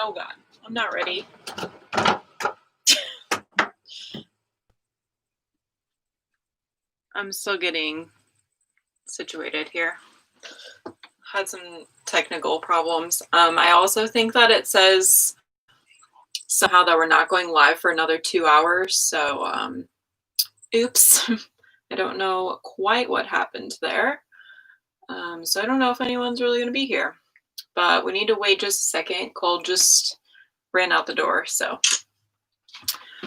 Oh God, I'm not ready. I'm still getting situated here. Had some technical problems. I also think that it says somehow that we're not going live for another 2 hours. So, oops. I don't know quite what happened there. So I don't know if anyone's really going to be here. But we need to wait just a second. Cole just ran out the door, so.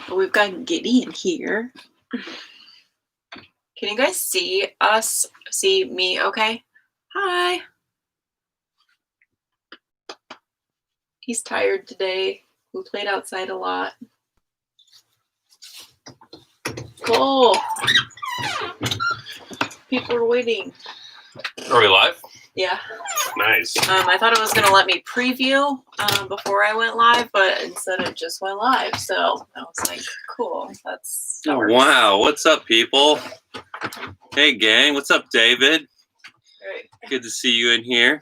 But we've got Gideon here. Can you guys see us? See me okay? Hi. He's tired today. We played outside a lot. Cole. People are waiting. Are we live? Yeah. Nice. I thought it was going to let me preview before I went live, but instead it just went live. So I was like, cool. That works. Wow. What's up, people? Hey, gang. What's up, David? Right. Good to see you in here.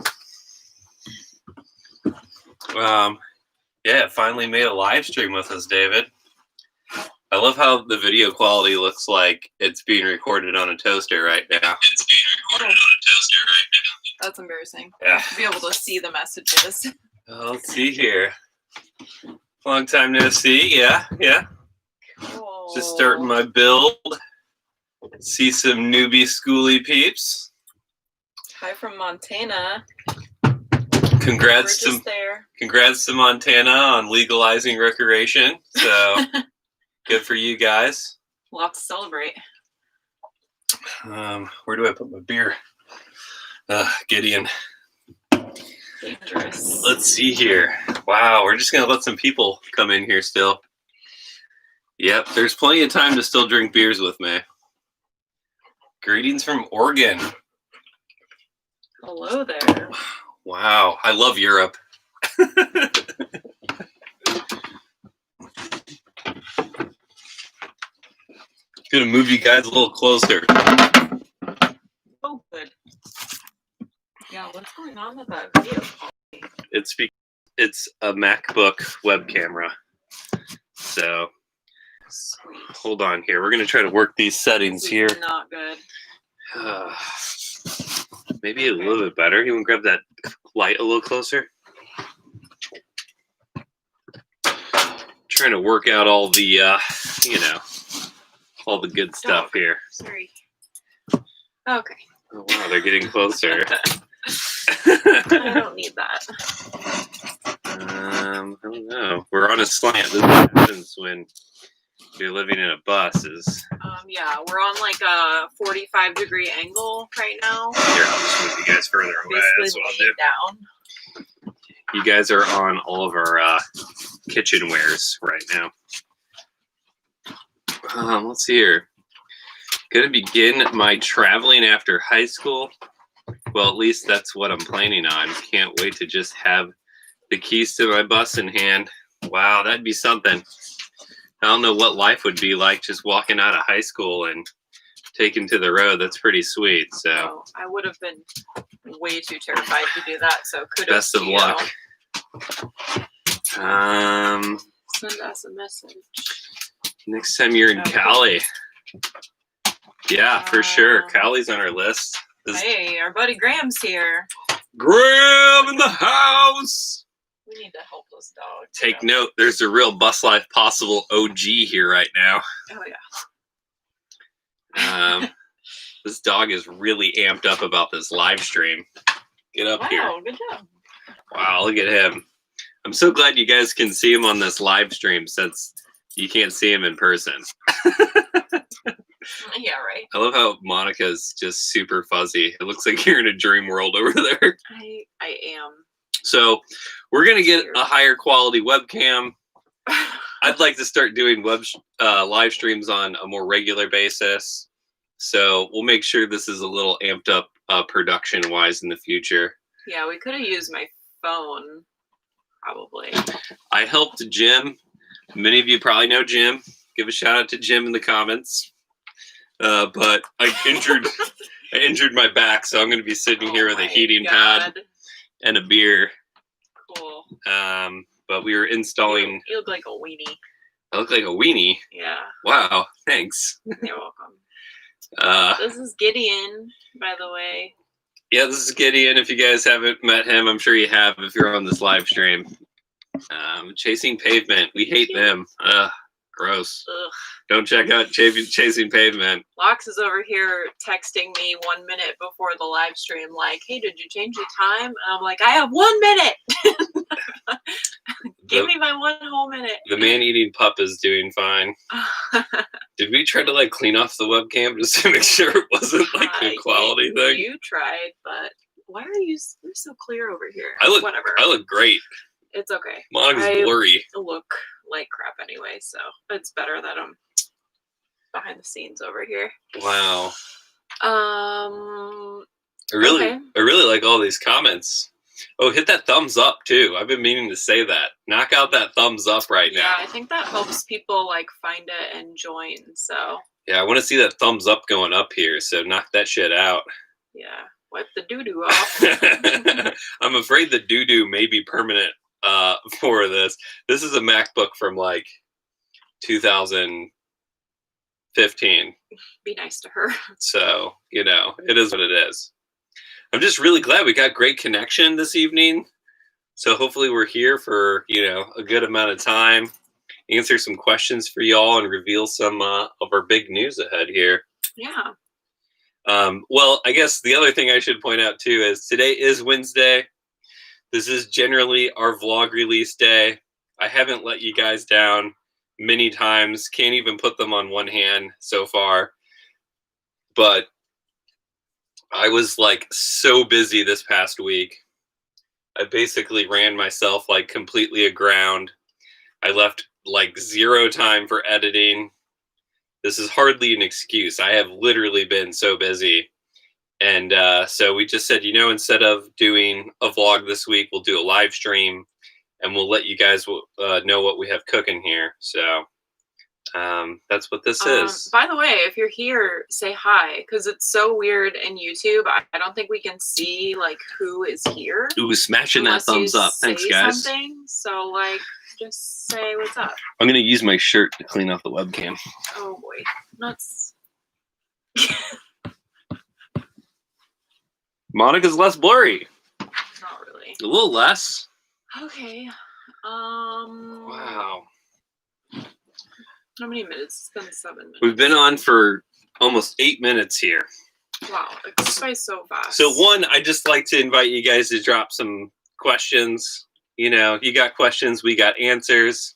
Yeah, finally made a live stream with us, David. I love how the video quality looks like it's being recorded on a toaster right now. It's being recorded on a toaster right now. That's embarrassing. Yeah. To be able to see the messages. Let's see here. Long time no see. Yeah. Cool. Just starting my build. See some newbie schooly peeps. Hi from Montana. Congrats to Montana on legalizing recreation. So good for you guys. Lots to celebrate. Where do I put my beer? Gideon. Dangerous. Let's see here. Wow, we're just gonna let some people come in here still. Yep, there's plenty of time to still drink beers with me. Greetings from Oregon. Hello there. Wow, I love Europe. Gonna move you guys a little closer. Oh, good. Yeah, what's going on with that video? It's a MacBook web camera. So, Sweet. hold on here. We're gonna try to work these settings here. Not good. Maybe a little bit better. You want to grab that light a little closer? Trying to work out all the, all the good stuff here. Sorry. Okay. Oh, wow, they're getting closer. I don't need that. I don't know. We're on a slant. This happens when you're living in a bus. Yeah, we're on like a 45-degree angle right now. Here, I'll just move you guys further away. That's what I'll do. Down. You guys are on all of our kitchenwares right now. Let's see here. Gonna begin my traveling after high school. Well, at least that's what I'm planning on. Can't wait to just have the keys to my bus in hand. Wow, that'd be something. I don't know what life would be like just walking out of high school and taking to the road. That's pretty sweet. So I would have been way too terrified to do that. So kudos. Best of luck. Send us a message. Next time you're in Cali. Yeah, for sure. Cali's on our list. Hey, our buddy Graham's here. Graham in the house. We need to help this dog. Take note, there's a real Bus Life Possible OG here right now. Oh, yeah. This dog is really amped up about this live stream. Get up here. Wow, good job. Wow, look at him. I'm so glad you guys can see him on this live stream since you can't see him in person. Yeah, right. I love how Monica's just super fuzzy. It looks like you're in a dream world over there. I am. So we're going to get a higher quality webcam. I'd like to start doing live streams on a more regular basis. So we'll make sure this is a little amped up production-wise in the future. Yeah, we could have used my phone, probably. I helped Jim. Many of you probably know Jim. Give a shout out to Jim in the comments. But I injured my back, so I'm going to be sitting here with a heating pad and a beer. Cool. but we were installing. You look like a weenie. I look like a weenie. Yeah. Wow, thanks. You're welcome. This is Gideon, by the way. Yeah, this is Gideon. If you guys haven't met him, I'm sure you have if you're on this live stream. Chasing Pavement. We hate them. Gross. Ugh. Don't check out Chasing Pavement. Lox is over here texting me 1 minute before the live stream, like, hey, did you change the time? And I'm like, I have 1 minute. Give me my 1 whole minute. The man-eating pup is doing fine. Did we try to like clean off the webcam just to make sure it wasn't like a quality thing? You tried, but why are you're so clear over here? Whatever. I look great. It's okay. Monog's blurry. I look like crap anyway, so it's better that I'm behind the scenes over here. Wow. I really like all these comments. Oh, hit that thumbs up too. I've been meaning to say that. Knock out that thumbs up right now. Yeah, I think that helps people like find it and join. So yeah, I want to see that thumbs up going up here. So knock that shit out. Yeah, wipe the doo-doo off. I'm afraid the doo-doo may be permanent for this. This is a MacBook from like 2015. Be nice to her. So, you know, it is what it is. I'm just really glad we got great connection this evening. So hopefully we're here for, you know, a good amount of time, answer some questions for y'all and reveal some of our big news ahead here. Yeah. Well, I guess the other thing I should point out too is today is Wednesday. This is generally our vlog release day. I haven't let you guys down many times. Can't even put them on one hand so far. But I was like so busy this past week. I basically ran myself like completely aground. I left like 0 time for editing. This is hardly an excuse. I have literally been so busy. And so we just said, you know, instead of doing a vlog this week, we'll do a live stream and we'll let you guys know what we have cooking here. So that's what this is. By the way, if you're here, say hi, because it's so weird in YouTube. I don't think we can see like who is here. Ooh, smashing that thumbs up. Thanks, guys. So like, just say what's up. I'm going to use my shirt to clean off the webcam. Oh boy, nuts. Monica's less blurry. Not really. A little less. Okay. Wow. How many minutes? It's been 7 minutes. We've been on for almost 8 minutes here. Wow, it goes by so fast. So one, I just like to invite you guys to drop some questions. You know, you got questions, we got answers.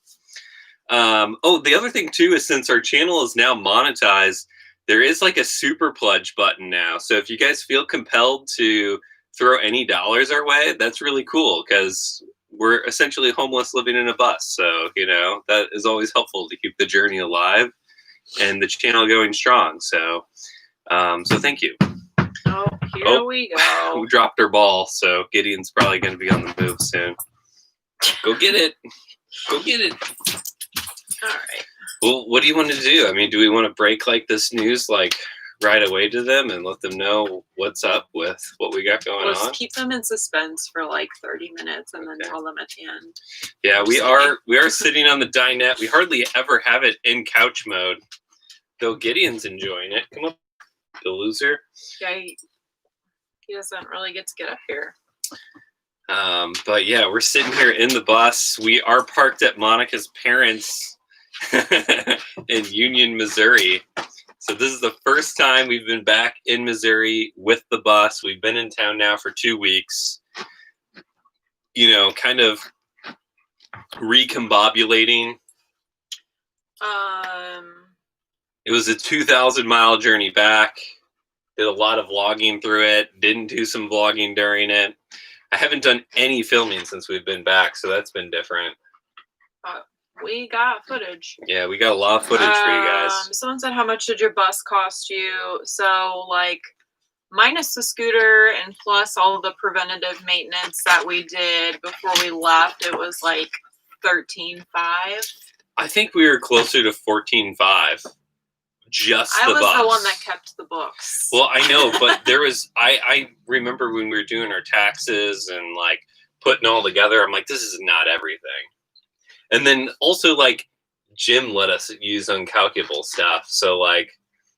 Oh, the other thing too is since our channel is now monetized, there is like a super pledge button now. So if you guys feel compelled to throw any dollars our way, that's really cool because we're essentially homeless living in a bus. So, you know, that is always helpful to keep the journey alive and the channel going strong. So, so thank you. Oh, here we go. We dropped our ball. So Gideon's probably going to be on the move soon. Go get it. Go get it. All right. Well, what do you want to do? I mean, do we want to break like this news like right away to them and let them know what's up with what we got going on? Let's keep them in suspense for like 30 minutes and then tell them at the end. Yeah, we are sitting on the dinette. We hardly ever have it in couch mode. Though Gideon's enjoying it. Come on, the loser. Yeah, he doesn't really get to get up here. But yeah, we're sitting here in the bus. We are parked at Monica's parents' in Union, Missouri. So this is the first time we've been back in Missouri with the bus. We've been in town now for 2 weeks. You know, kind of recombobulating. It was a 2,000-mile journey back. Did a lot of vlogging through it. Didn't do some vlogging during it. I haven't done any filming since we've been back, so that's been different. We got footage. Yeah, we got a lot of footage for you guys. Someone said, how much did your bus cost you? So, like, minus the scooter and plus all of the preventative maintenance that we did before we left, it was like $13,500. I think we were closer to $14,500. Just the bus. I was the one that kept the books. Well, I know, but there was, I remember when we were doing our taxes and like putting all together, I'm like, this is not everything. And then also like Jim let us use uncalculable stuff. So like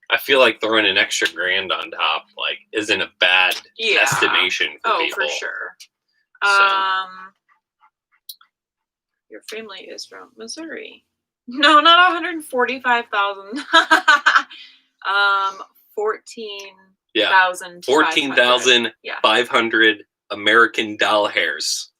I feel like throwing an extra $1,000 on top like isn't a bad estimation for people. For sure. So. Your family is from Missouri. No, not 145,000. 14,000. 14,500 American doll hairs.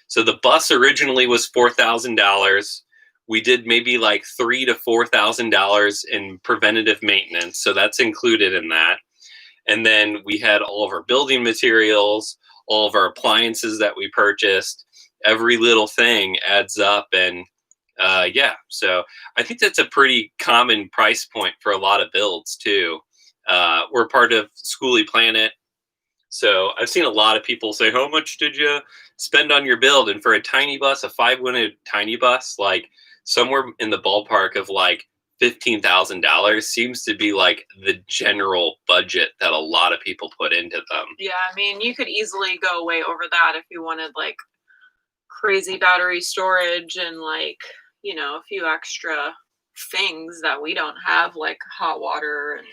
So the bus originally was $4,000. We did maybe like $3,000 to $4,000 in preventative maintenance, so that's included in that. And then we had all of our building materials, all of our appliances that we purchased. Every little thing adds up, and so I think that's a pretty common price point for a lot of builds too. We're part of Schoolie Planet, so I've seen a lot of people say, "How much did you spend on your build?" And for a tiny bus, a 5-unit tiny bus, like somewhere in the ballpark of like $15,000 seems to be like the general budget that a lot of people put into them. Yeah, I mean, you could easily go way over that if you wanted like crazy battery storage and like, you know, a few extra things that we don't have, like hot water and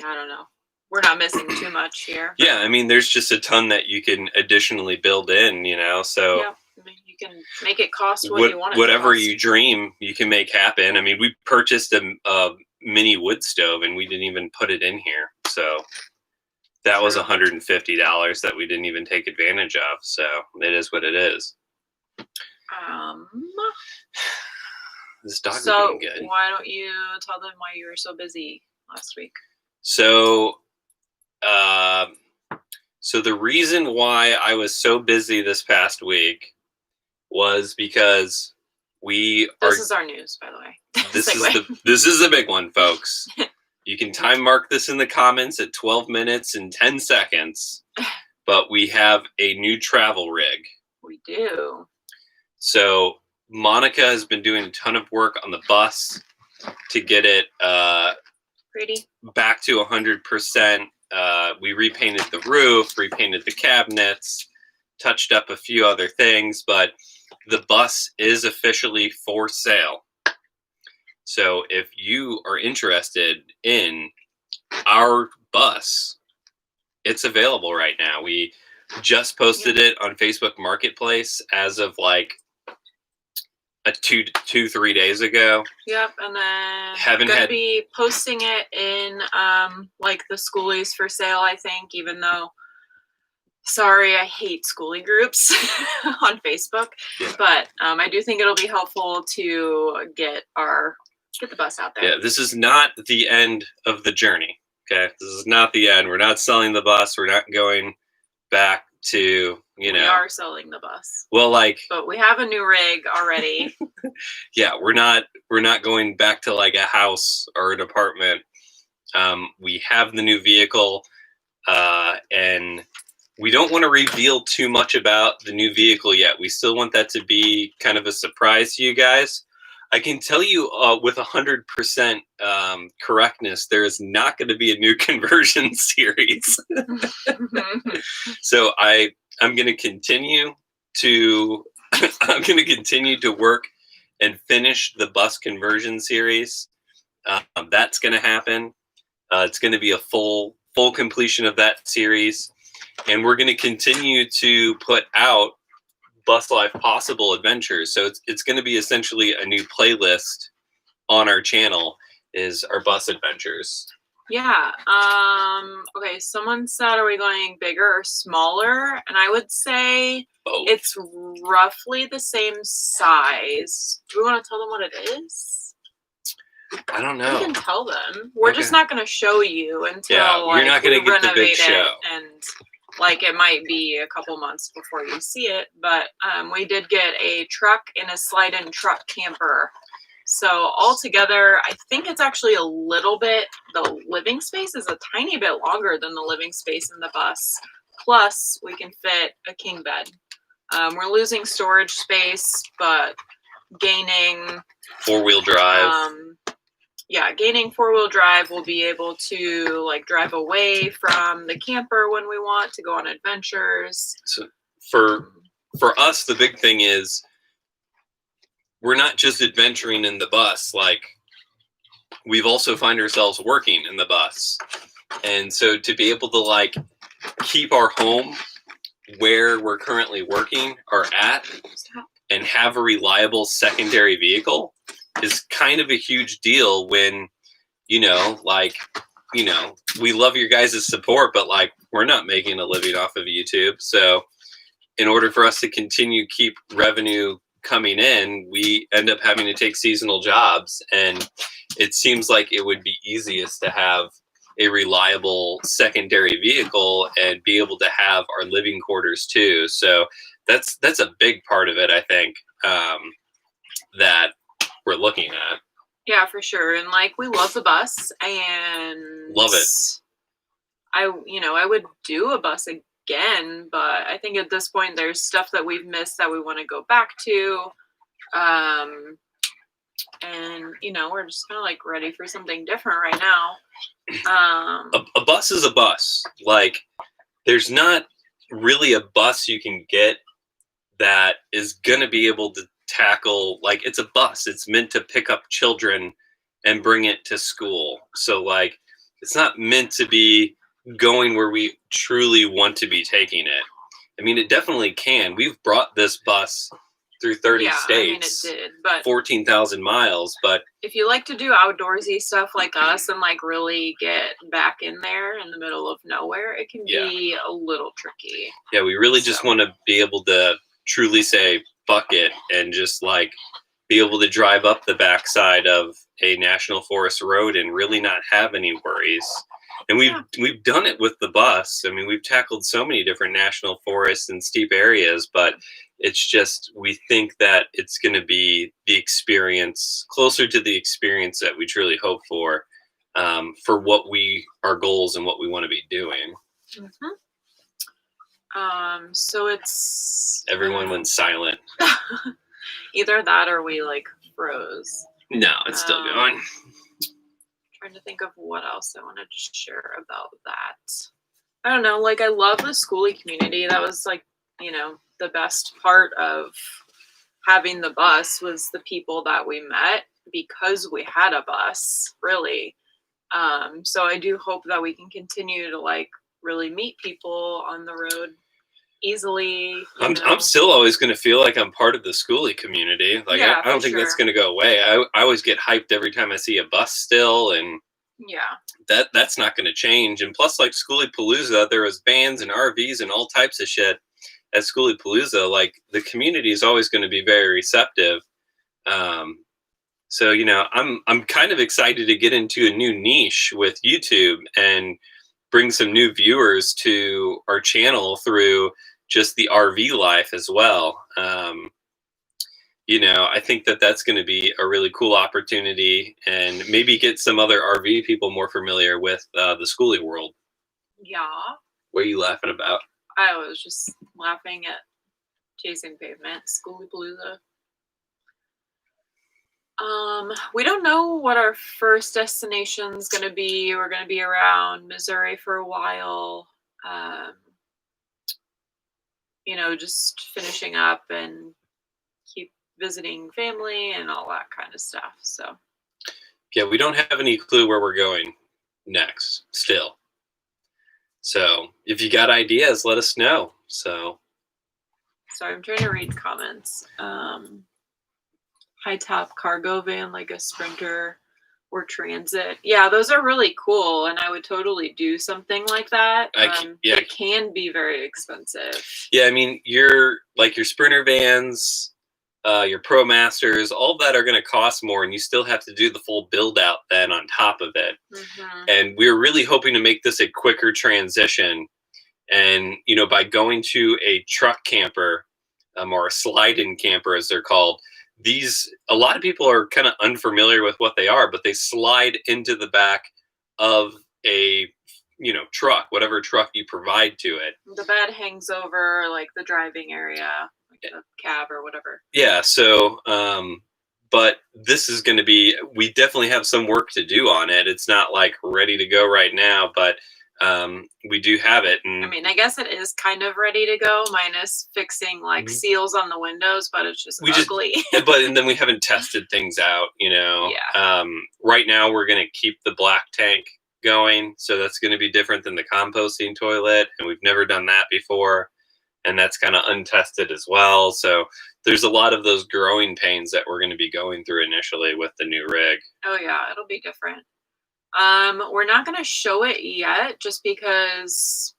I don't know. We're not missing too much here. Yeah, I mean, there's just a ton that you can additionally build in, you know, so. Yeah, I mean, you can make it cost what you want it whatever to cost. You dream, you can make happen. I mean, we purchased a mini wood stove and we didn't even put it in here. So that was $150 that we didn't even take advantage of. So it is what it is. This dog is doing good. Why don't you tell them why you were so busy last week? So the reason why I was so busy this past week was because This is our news, by the way. This is the big one, folks. You can time mark this in the comments at 12 minutes and 10 seconds, but we have a new travel rig. We do. So Monica has been doing a ton of work on the bus to get it pretty back to 100%. We repainted the roof, repainted the cabinets, touched up a few other things, but the bus is officially for sale. So if you are interested in our bus, it's available right now. We just posted it on Facebook Marketplace as of like 3 days ago. Yep, and then gonna be posting it in like the Schoolies for sale, I think, even though sorry, I hate schoolie groups on Facebook. Yeah. But I do think it'll be helpful to get the bus out there. Yeah, this is not the end of the journey. Okay, this is not the end. We're not selling the bus. We're not going back to, We are selling the bus. Well, but we have a new rig already. Yeah, we're not going back to like a house or an apartment. We have the new vehicle, and we don't want to reveal too much about the new vehicle yet. We still want that to be kind of a surprise to you guys. I can tell you with 100% correctness, there is not going to be a new conversion series. So I'm going to continue to work and finish the bus conversion series. That's going to happen. It's going to be a full completion of that series, and we're going to continue to put out Bus Life Possible Adventures. So it's going to be essentially a new playlist on our channel is our bus adventures. Yeah. Okay, someone said, are we going bigger or smaller? And I would say both. It's roughly the same size. Do we want to tell them what it is? I don't know. We can tell them. We're just not going to show you until you're not going to get the big show. And it might be a couple months before you see it, but we did get a truck and a slide-in truck camper. So altogether, I think it's actually a little bit, the living space is a tiny bit longer than the living space in the bus. Plus, we can fit a king bed. We're losing storage space, but gaining four-wheel drive. Gaining four-wheel drive, we'll be able to drive away from the camper when we want to go on adventures. So for for us, the big thing is we're not just adventuring in the bus. Like, we've also find ourselves working in the bus. And so to be able to like keep our home where we're currently working or at and have a reliable secondary vehicle is kind of a huge deal when, like, we love your guys' support, but like, we're not making a living off of YouTube. So in order for us to continue keep revenue coming in, we end up having to take seasonal jobs. And it seems like it would be easiest to have a reliable secondary vehicle and be able to have our living quarters too. So that's a big part of it, I think, that we're looking at. Yeah, for sure. And like, we love the bus and love it. I would do a bus again, but I think at this point there's stuff that we've missed that we want to go back to. And we're just kind of like ready for something different right now. A bus is a bus. Like, there's not really a bus you can get that is gonna be able to tackle, like, it's a bus. It's meant to pick up children and bring it to school. So like, it's not meant to be going where we truly want to be taking it. I mean, it definitely can. We've brought this bus through 30 states, I mean, it did, but 14,000 miles. But if you like to do outdoorsy stuff like us and like really get back in there in the middle of nowhere, it can be a little tricky. Yeah, we really just want to be able to truly say fuck it and just like be able to drive up the backside of a national forest road and really not have any worries. And we've done it with the bus. I mean, we've tackled so many different national forests and steep areas, but it's just, we think that it's going to be the experience, closer to the experience that we truly hope for what our goals and what we want to be doing. So it's everyone went silent. Either that or we like froze. No, it's still going. Trying to think of what else I wanted to share about that. I don't know, like, I love the schoolie community. That was like, the best part of having the bus was the people that we met because we had a bus, really. So I do hope that we can continue to like really meet people on the road easily. I'm still always going to feel like I'm part of the schoolie community. Like, I don't think that's going to go away. I always get hyped every time I see a bus still, and that's not going to change. And plus, like, Schoolie Palooza, there was bands and RVs and all types of shit at Schoolie Palooza. Like, the community is always going to be very receptive. So I'm kind of excited to get into a new niche with YouTube and bring some new viewers to our channel through just the RV life as well. I think that that's going to be a really cool opportunity, and maybe get some other RV people more familiar with the schoolie world. Yeah. What are you laughing about? I was just laughing at Chasing Pavement, Schoolie Palooza. We don't know what our first destination is going to be. We're going to be around Missouri for a while. Just finishing up and keep visiting family and all that kind of stuff. So, yeah, we don't have any clue where we're going next still. So if you got ideas, let us know. So, sorry, I'm trying to read comments. High top cargo van, like a Sprinter or Transit. Yeah, those are really cool, and I would totally do something like that. It can be very expensive. Yeah, I mean, your Sprinter vans, your Pro Masters, all of that are going to cost more, and you still have to do the full build out then on top of it. And we're really hoping to make this a quicker transition. And by going to a truck camper, or a slide-in camper as they're called, a lot of people are kind of unfamiliar with what they are, but they slide into the back of a truck, whatever truck you provide to it. The bed hangs over like the driving area, like a cab or whatever. Yeah. So, but this is going to be, we definitely have some work to do on it. It's not like ready to go right now, but we do have it. And I mean, I guess it is kind of ready to go, minus fixing like seals on the windows, but it's just ugly. And then we haven't tested things out, you know. Yeah. Right now we're going to keep the black tank going, so that's going to be different than the composting toilet, and we've never done that before, and that's kind of untested as well. So there's a lot of those growing pains that we're going to be going through initially with the new rig. Oh yeah, it'll be different. We're not going to show it yet just because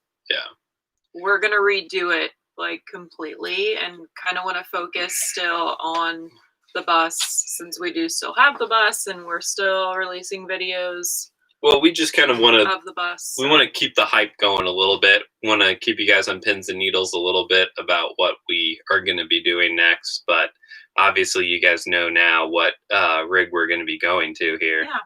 we're going to redo it like completely and kind of want to focus still on the bus, since we do still have the bus and we're still releasing videos. Well, we just kind of want to of the bus. We want to keep the hype going a little bit. Want to keep you guys on pins and needles a little bit about what we are going to be doing next. But obviously, you guys know now what rig we're going to be going to here. Yeah.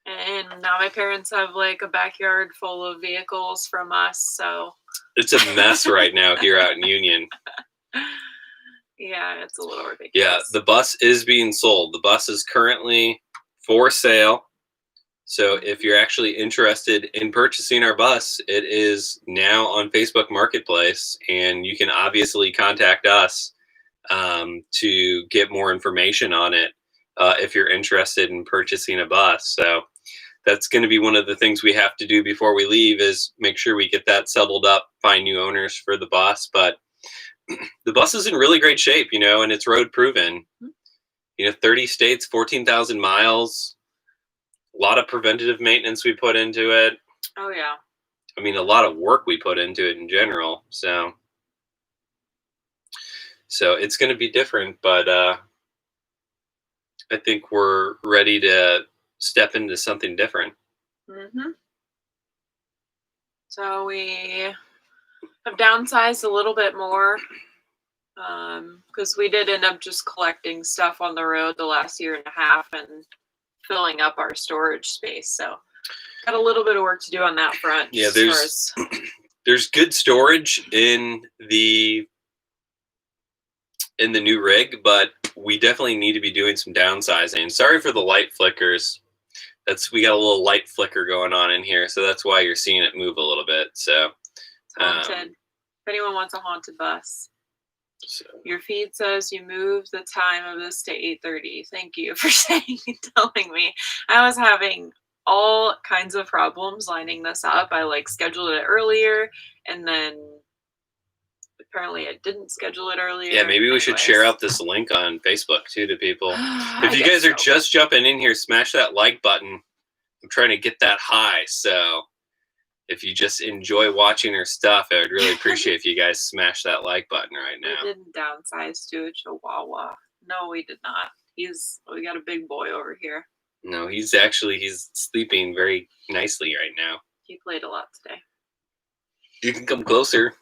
And now my parents have like a backyard full of vehicles from us, so it's a mess right now here out in Union. Yeah, it's a little ridiculous. Yeah, the bus is being sold. The bus is currently for sale. So if you're actually interested in purchasing our bus, it is now on Facebook Marketplace, and you can obviously contact us to get more information on it if you're interested in purchasing a bus. So that's going to be one of the things we have to do before we leave, is make sure we get that settled up, find new owners for the bus. But the bus is in really great shape, you know, and it's road proven. You know, 30 states, 14,000 miles. A lot of preventative maintenance we put into it. Oh, yeah. I mean, a lot of work we put into it in general. So it's going to be different, but I think we're ready to step into something different. Mm-hmm. So we have downsized a little bit more because we did end up just collecting stuff on the road the last year and a half and filling up our storage space. So got a little bit of work to do on that front. Yeah, there's good storage in the new rig, but we definitely need to be doing some downsizing. Sorry for the light flickers. We got a little light flicker going on in here, so that's why you're seeing it move a little bit. So it's haunted. If anyone wants a haunted bus. So. Your feed says you moved the time of this to 8:30. Thank you for telling me. I was having all kinds of problems lining this up. I like scheduled it earlier, and then apparently I didn't schedule it earlier. Yeah, maybe we should share out this link on Facebook too to people. If you guys are just jumping in here, smash that like button. I'm trying to get that high, so if you just enjoy watching our stuff, I would really appreciate if you guys smash that like button right now. We didn't downsize to a chihuahua. No, we did not. We got a big boy over here. No, he's sleeping very nicely right now. He played a lot today. You can come closer.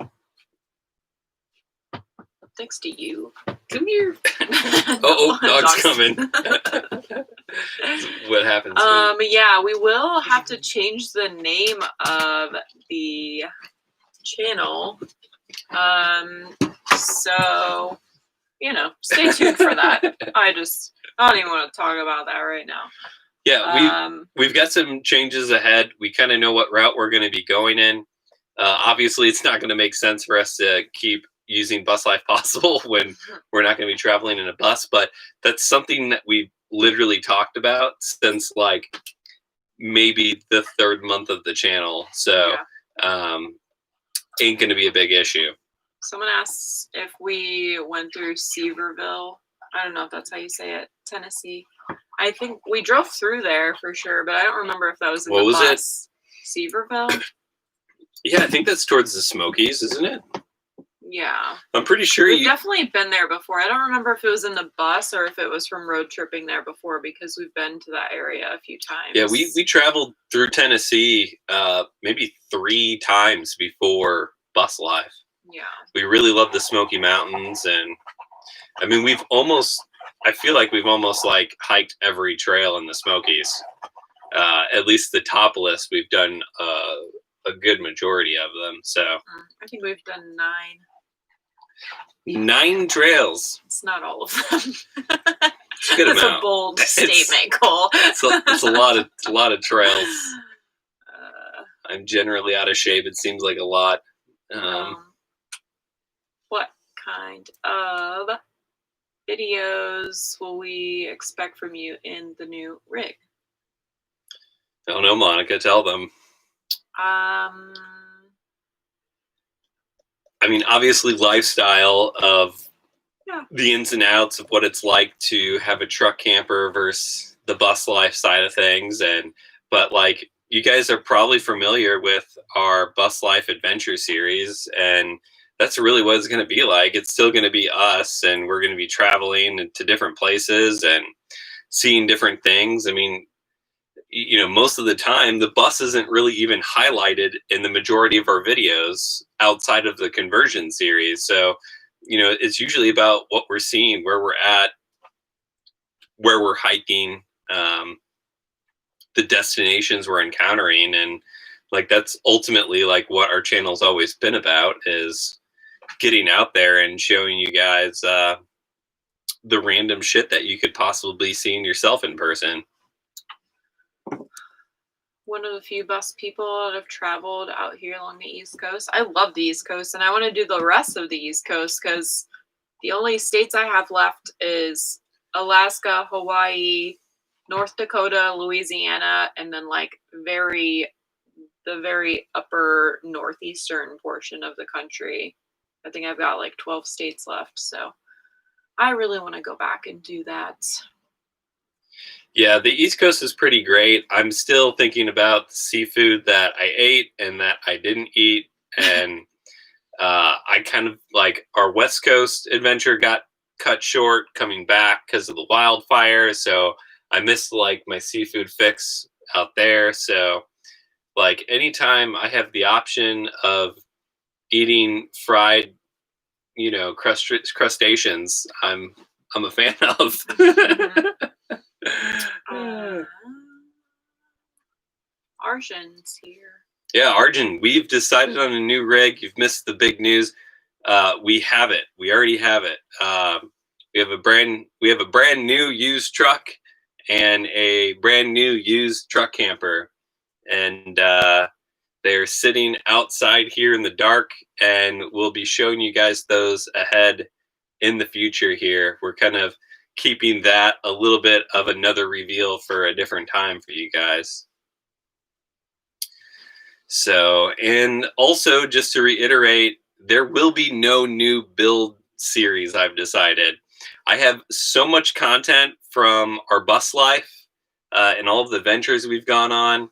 Thanks to you. Come here. Dog's coming. What happens? Yeah, we will have to change the name of the channel. So, you know, stay tuned for that. I don't even want to talk about that right now. Yeah, we've got some changes ahead. We kind of know what route we're going to be going in. Obviously, it's not going to make sense for us to keep using Bus Life Possible when we're not going to be traveling in a bus, but that's something that we've literally talked about since like maybe the third month of the channel. So ain't going to be a big issue. Someone asks if we went through Seaverville. I don't know if that's how you say it. Tennessee. I think we drove through there for sure, but I don't remember if that was in the bus. Seaverville? Yeah, I think that's towards the Smokies, isn't it? Yeah. I'm pretty sure we've definitely been there before. I don't remember if it was in the bus or if it was from road tripping there before, because we've been to that area a few times. Yeah, we traveled through Tennessee maybe 3 times before Bus Life. Yeah. We really love the Smoky Mountains, and I mean I feel like we've almost like hiked every trail in the Smokies. At least the top list, we've done a good majority of them. So I think we've done 9. 9 trails. It's not all of them. It's a good amount. A bold statement, Cole. It's a lot of trails. I'm generally out of shape. It seems like a lot. What kind of videos will we expect from you in the new rig? I don't know, Monica. Tell them. I mean, obviously, lifestyle of the ins and outs of what it's like to have a truck camper versus the bus life side of things. But like, you guys are probably familiar with our Bus Life Adventure series, and that's really what it's going to be like. It's still going to be us, and we're going to be traveling to different places and seeing different things. I mean, you know, most of the time the bus isn't really even highlighted in the majority of our videos outside of the conversion series. So, you know, it's usually about what we're seeing, where we're at, where we're hiking, the destinations we're encountering. And like, that's ultimately like what our channel's always been about, is getting out there and showing you guys the random shit that you could possibly see in yourself in person. One of the few bus people that have traveled out here along the East Coast. I love the East Coast, and I want to do the rest of the East Coast because the only states I have left is Alaska, Hawaii, North Dakota, Louisiana, and then like the very upper northeastern portion of the country. I think I've got like 12 states left, so I really want to go back and do that. Yeah, the East Coast is pretty great. I'm still thinking about the seafood that I ate and that I didn't eat. And I kind of like, our West Coast adventure got cut short coming back because of the wildfire. So I missed like my seafood fix out there. So like, anytime I have the option of eating fried, you know, crustaceans, I'm a fan of. Arjun's here. Yeah, Arjun, we've decided on a new rig. You've missed the big news. We have it. We already have it. We have a brand new used truck and a brand new used truck camper, and they're sitting outside here in the dark. And we'll be showing you guys those ahead in the future. Here, we're kind of keeping that a little bit of another reveal for a different time for you guys. So, and also just to reiterate, there will be no new build series, I've decided. I have so much content from our bus life and all of the ventures we've gone on,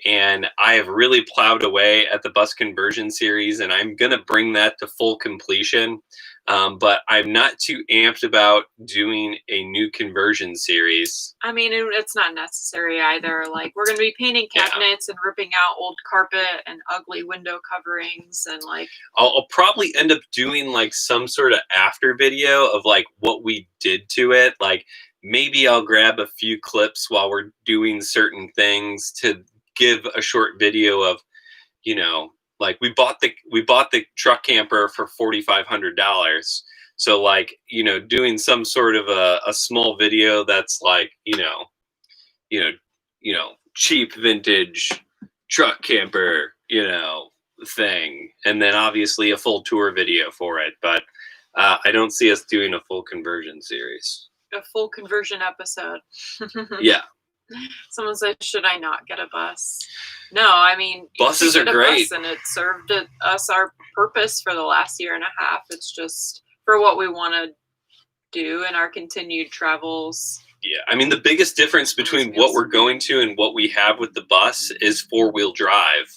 and I have really plowed away at the bus conversion series, and I'm going to bring that to full completion. But I'm not too amped about doing a new conversion series. I mean, it's not necessary either. Like, we're going to be painting cabinets and ripping out old carpet and ugly window coverings, and like, I'll probably end up doing like some sort of after video of like what we did to it. Like, maybe I'll grab a few clips while we're doing certain things to give a short video of, you know, like we bought the truck camper for $4,500. So like, you know, doing some sort of a small video that's like, you know, cheap vintage truck camper, you know, thing. And then obviously a full tour video for it. But I don't see us doing a full conversion series. A full conversion episode. Yeah. Someone said, should I not get a bus? No, I mean, buses are great, and it served us our purpose for the last year and a half. It's just for what we want to do in our continued travels. Yeah, I mean, the biggest difference between what we're going to and what we have with the bus is 4-wheel drive.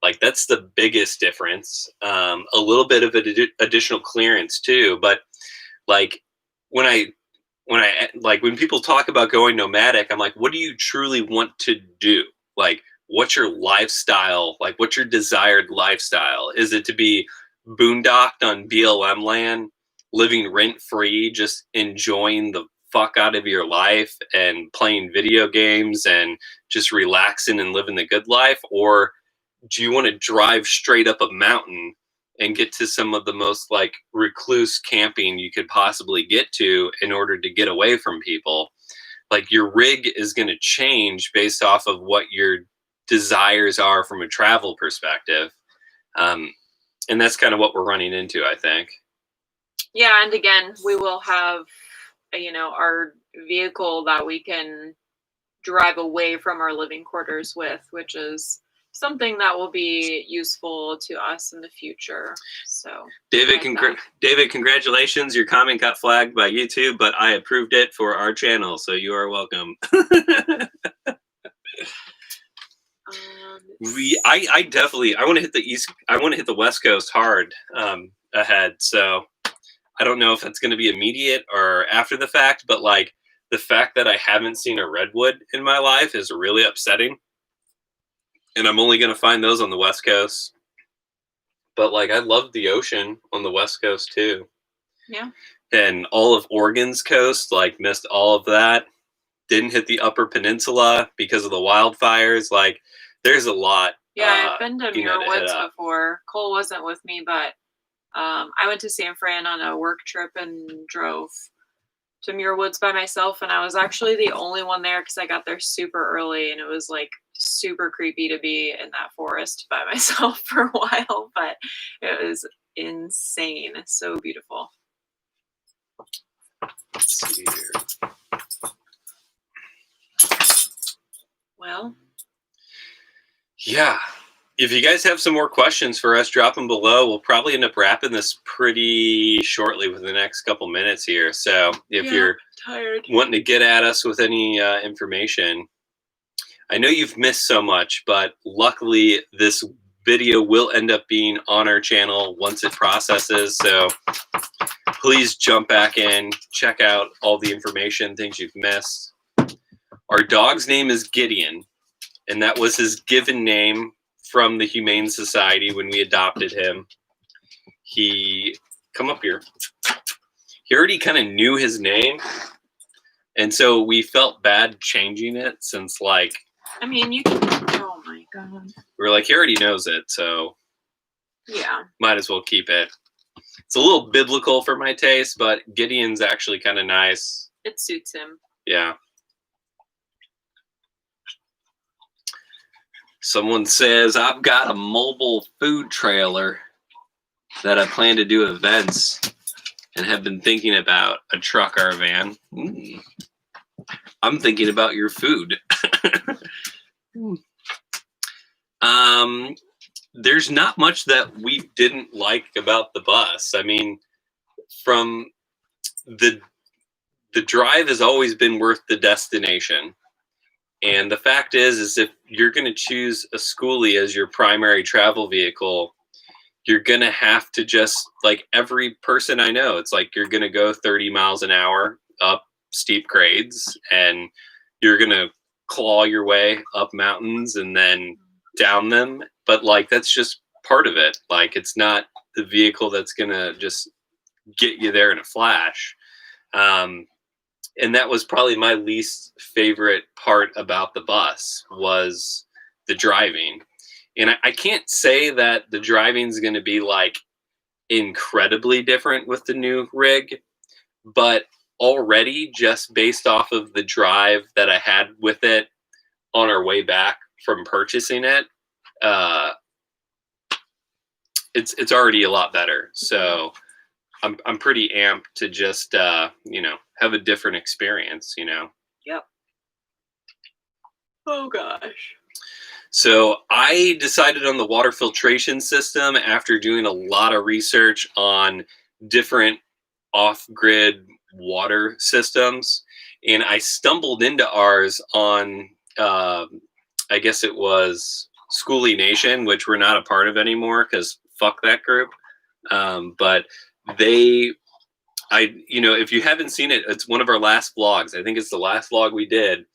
Like, that's the biggest difference. A little bit of additional clearance too, but like when people talk about going nomadic, I'm like, what do you truly want to do? Like, what's your lifestyle? Like, what's your desired lifestyle? Is it to be boondocked on BLM land, living rent-free, just enjoying the fuck out of your life and playing video games and just relaxing and living the good life? Or do you want to drive straight up a mountain and get to some of the most like recluse camping you could possibly get to in order to get away from people? Like, your rig is going to change based off of what you're desires are from a travel perspective. And that's kind of what we're running into, I think. Yeah, and again, we will have, our vehicle that we can drive away from our living quarters with, which is something that will be useful to us in the future. So, David, David, congratulations! Your comment got flagged by YouTube, but I approved it for our channel, so you are welcome. I definitely want to hit the West Coast hard ahead. So I don't know if it's going to be immediate or after the fact, but like the fact that I haven't seen a redwood in my life is really upsetting. And I'm only going to find those on the West Coast. But like I love the ocean on the West Coast too. Yeah. And all of Oregon's coast, like missed all of that. Didn't hit the Upper Peninsula because of the wildfires. Like there's a lot. Yeah, I've been to Muir Woods before. Cole wasn't with me, but I went to San Fran on a work trip and drove to Muir Woods by myself, and I was actually the only one there because I got there super early, and it was like super creepy to be in that forest by myself for a while, but it was insane. So beautiful. Let's see here. Well, yeah. If you guys have some more questions for us, drop them below. We'll probably end up wrapping this pretty shortly within the next couple minutes here. So if you're wanting to get at us with any information, I know you've missed so much, but luckily this video will end up being on our channel once it processes. So please jump back in, check out all the information, things you've missed. Our dog's name is Gideon, and that was his given name from the Humane Society when we adopted him. Come up here. He already kind of knew his name, and so we felt bad changing it since, like, I mean, you can. Oh my god. We're like, he already knows it, so yeah, might as well keep it. It's a little biblical for my taste, but Gideon's actually kind of nice. It suits him. Yeah. Someone says, I've got a mobile food trailer that I plan to do events and have been thinking about a truck or a van. I'm thinking about your food. There's not much that we didn't like about the bus. I mean, from the drive has always been worth the destination. And the fact is if you're going to choose a schoolie as your primary travel vehicle, you're going to have to just, like every person I know, it's like you're going to go 30 miles an hour up steep grades, and you're going to claw your way up mountains and then down them. But like, that's just part of it. Like, it's not the vehicle that's going to just get you there in a flash. And that was probably my least favorite part about the bus was the driving. And I can't say that the driving is going to be like incredibly different with the new rig, but already just based off of the drive that I had with it on our way back from purchasing it, it's already a lot better. So I'm pretty amped to just have a different experience, Yep. Oh gosh. So I decided on the water filtration system after doing a lot of research on different off-grid water systems, and I stumbled into ours on I guess it was Schoolie Nation, which we're not a part of anymore because fuck that group. But if you haven't seen it, it's one of our last vlogs. I think it's the last vlog we did.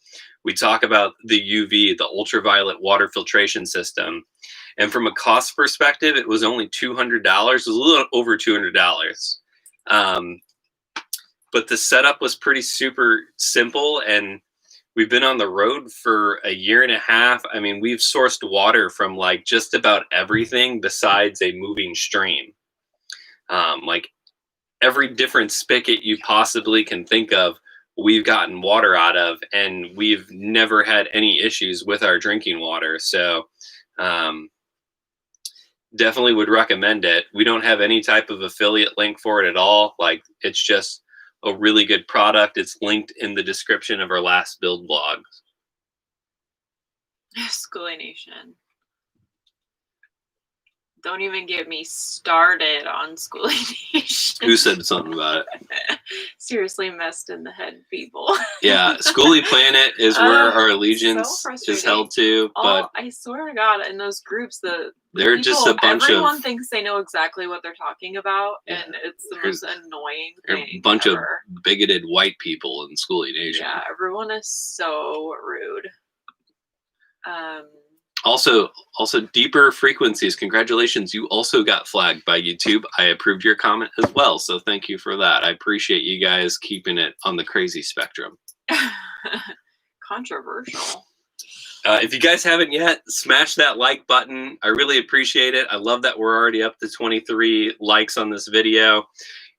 We talk about the UV, the ultraviolet water filtration system. And from a cost perspective, it was only $200. It was a little over $200. But the setup was pretty super simple, and we've been on the road for a year and a half. I mean, we've sourced water from like just about everything besides a moving stream. Like every different spigot you possibly can think of, we've gotten water out of, and we've never had any issues with our drinking water. So definitely would recommend it. We don't have any type of affiliate link for it at all. Like, it's just a really good product. It's linked in the description of our last build blog. Schoolie Nation. Don't even get me started on Schoolie Nation. Who said something about it? Seriously messed in the head, people. Yeah, Schoolie Planet is where our allegiance so is held to, but I swear to God, in those groups, they're people, just a bunch everyone thinks they know exactly what they're talking about, and it's the most annoying thing. A bunch ever. of bigoted white people in Schoolie Nation. Yeah, everyone is so rude. Also, deeper frequencies. Congratulations, you also got flagged by YouTube. I approved your comment as well, so thank you for that. I appreciate you guys keeping it on the crazy spectrum. Controversial. If you guys haven't yet, smash that like button. I really appreciate it. I love that we're already up to 23 likes on this video,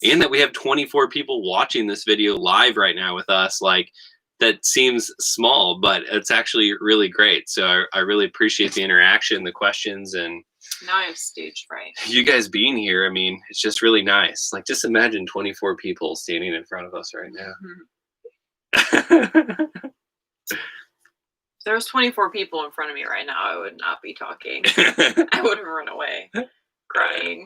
and that we have 24 people watching this video live right now with us. Like, that seems small, but it's actually really great. So I really appreciate the interaction, the questions, and now I have stage fright. You guys being here. I mean, it's just really nice. Like, just imagine 24 people standing in front of us right now. Mm-hmm. If there was 24 people in front of me right now, I would not be talking. I would have run away, crying.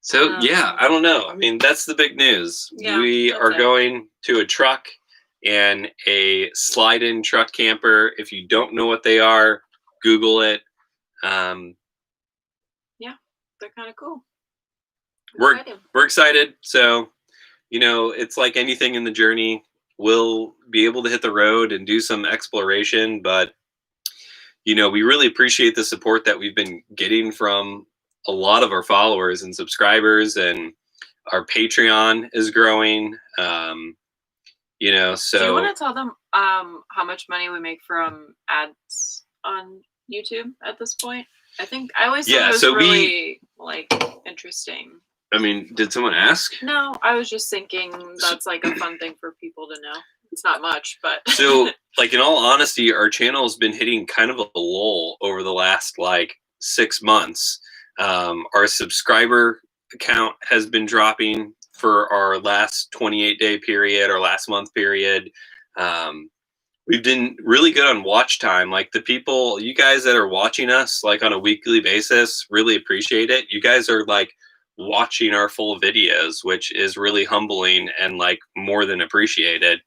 So yeah, I don't know. I mean, that's the big news. Yeah, we are going to a truck and a slide-in truck camper. If you don't know what they are, Google it. Yeah, they're kind of cool. We're excited. So, you know, it's like anything in the journey. We'll be able to hit the road and do some exploration, but you know, we really appreciate the support that we've been getting from a lot of our followers and subscribers, and our Patreon is growing. You know, so do you want to tell them how much money we make from ads on YouTube at this point? I think I always thought it was really like interesting. I mean, did someone ask? No, I was just thinking that's like a fun thing for people to know. It's not much, but so like, in all honesty, our channel has been hitting kind of a lull over the last like 6 months. Our subscriber count has been dropping for our last 28-day period, or last month period. We've been really good on watch time. Like, the people, you guys that are watching us like on a weekly basis, really appreciate it. You guys are like watching our full videos, which is really humbling and like more than appreciated.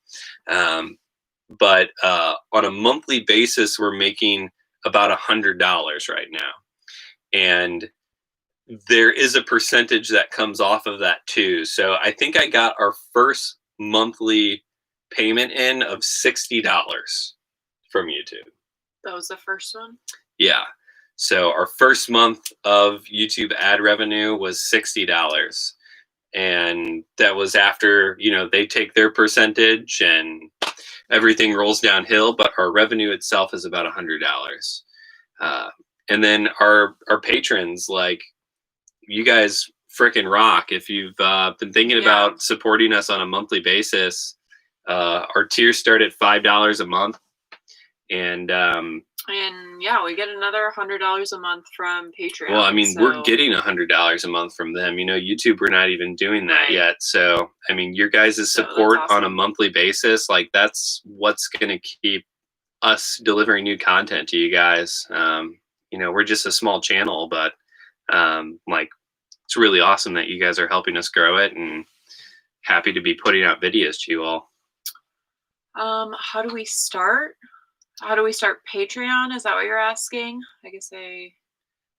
But on a monthly basis, we're making about $100 right now. And there is a percentage that comes off of that too. So I think I got our first monthly payment in of $60 from YouTube. That was the first one? Yeah. So our first month of YouTube ad revenue was $60. And that was after, you know, they take their percentage and everything rolls downhill, but our revenue itself is about $100. And then our patrons, like, you guys freaking rock. If you've been thinking about supporting us on a monthly basis, our tiers start at $5 a month. And yeah, we get another $100 a month from Patreon. Well, I mean, we're getting $100 a month from them. You know, YouTube, we're not even doing that yet. So, I mean, your guys' support on a monthly basis, like, that's what's going to keep us delivering new content to you guys. You know, we're just a small channel, but like, it's really awesome that you guys are helping us grow it, and happy to be putting out videos to you all. How do we start? How do we start Patreon? Is that what you're asking?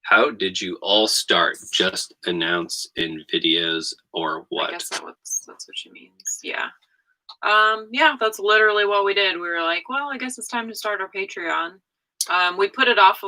How did you all start? Just announce in videos, or what? I guess that's what she means. Yeah. Yeah, that's literally what we did. We were like, well, I guess it's time to start our Patreon. We put it off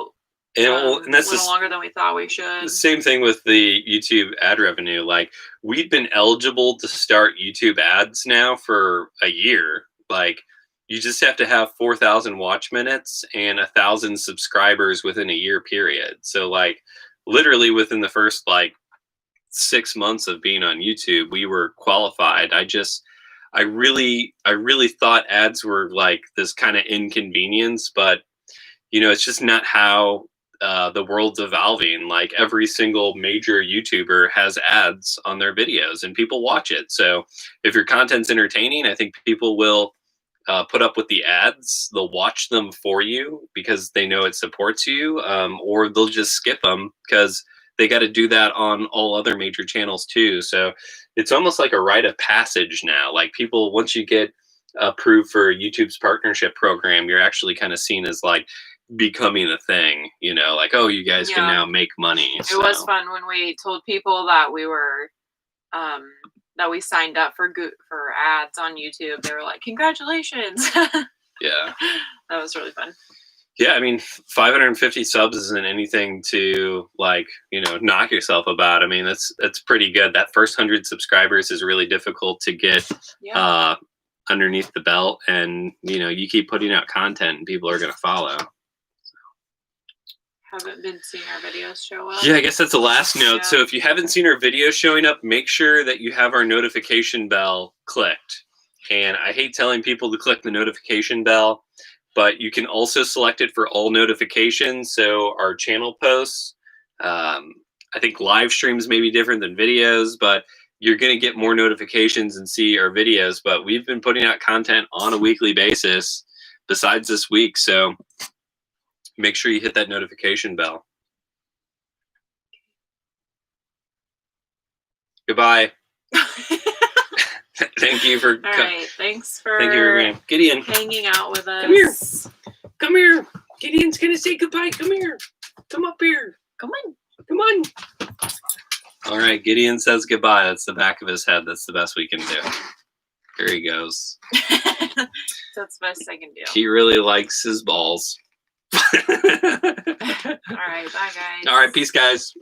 and that's a little longer than we thought we should. The same thing with the YouTube ad revenue. Like, we've been eligible to start YouTube ads now for a year. Like, you just have to have 4,000 watch minutes and 1,000 subscribers within a year period. So, like, literally within the first like 6 months of being on YouTube, we were qualified. I just I really thought ads were like this kind of inconvenience, but it's just not how the world's evolving. Like every single major YouTuber has ads on their videos and people watch it. So if your content's entertaining, I think people will put up with the ads. They'll watch them for you because they know it supports you, or they'll just skip them because they got to do that on all other major channels too. So it's almost like a rite of passage now. Like people, once you get approved for YouTube's partnership program, you're actually kind of seen as like becoming a thing, like, oh, you guys can now make money. It was fun when we told people that we were that we signed up for ads on YouTube. They were like, congratulations. Yeah, that was really fun. Yeah, I mean, 550 subs isn't anything to like, knock yourself about. I mean, that's pretty good. That first 100 subscribers is really difficult to get underneath the belt, and you keep putting out content and people are going to follow. Haven't been seeing our videos show up. Yeah, I guess that's the last note. Yeah. So if you haven't seen our videos showing up, make sure that you have our notification bell clicked. And I hate telling people to click the notification bell, but you can also select it for all notifications. So our channel posts, I think live streams may be different than videos, but you're going to get more notifications and see our videos. But we've been putting out content on a weekly basis besides this week. So make sure you hit that notification bell. Goodbye. Thank you for. All right. Thanks for. Thank you, Gideon. Hanging out with us. Come here. Come here. Gideon's gonna say goodbye. Come here. Come up here. Come on. Come on. All right. Gideon says goodbye. That's the back of his head. That's the best we can do. Here he goes. That's the best I can do. He really likes his balls. All right. Bye, guys. All right. Peace, guys.